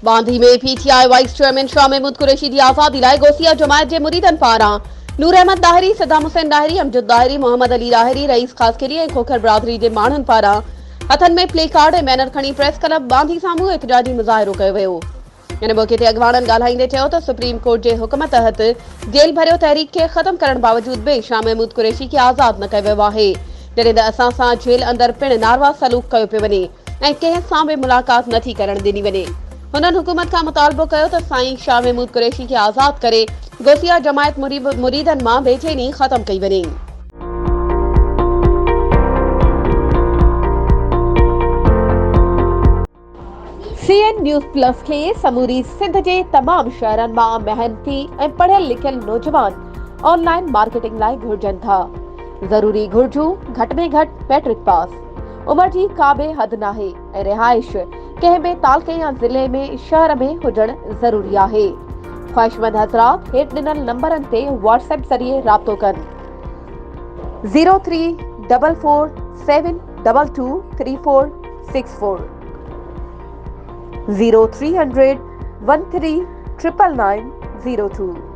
बांधी में PTI vice chairman Shah Mahmood Qureshi की आजादी लाए गोसिया जमायत के मुरीदन पारा नूर अहमद दाहरी, सद्दाम हुसैन दाहरी, अमजद दाहरी, मोहम्मद अली दाहरी, रईस खास के लिए खोखर बिरादरी के माण्हुनि पारा हथन में प्ले कार्ड ऐं बैनर खणी प्रेस क्लब बांधी साम्हूं एहतजाजी मुज़ाहिरो कयो वियो। इन मौके ते अॻवाननि ॻाल्हाईंदे चयो त सुप्रीम कोर्ट जे हुकुम तहत जेल भरियो तहरीक खे ख़त्म करण बावजूद बि शाह महमूद कुरैशी खे आज़ाद न कयो वियो आहे, जॾहिं त असां सां जेल अंदरि पिण नारवा सलूक कयो पियो वञे ऐं कंहिं सां बि मुलाक़ात नथी करण ॾिनी वञे। हुननि हुकूमत खां मुतालबो कयो त साईं शाह महमूद कुरैशी खे आज़ाद करे गोसिया जमायत मुरीदनि मां बेचैनी ख़त्म कई वञे। CN न्यूज़ प्लस के समूरी सिंध के तमाम शहरन मां मेहनती ऐं पढ़ियल लिखियल नौजवान ऑनलाइन मार्केटिंग लाइ घुर्जन था। ज़रूरी घुर्जूं घट में घट मैट्रिक पास, उम्र जी का बि हद नाहे ऐं रिहाइश कंहिं बि तालुके या ज़िले में शहर में हुजण ज़रूरी आहे। ख्वाहिशमंद हज़रात हेठि ॾिनल नंबरनि ते व्हाट्सएप ज़रिए राब्तो कनि 0344723464 0300 13 99902।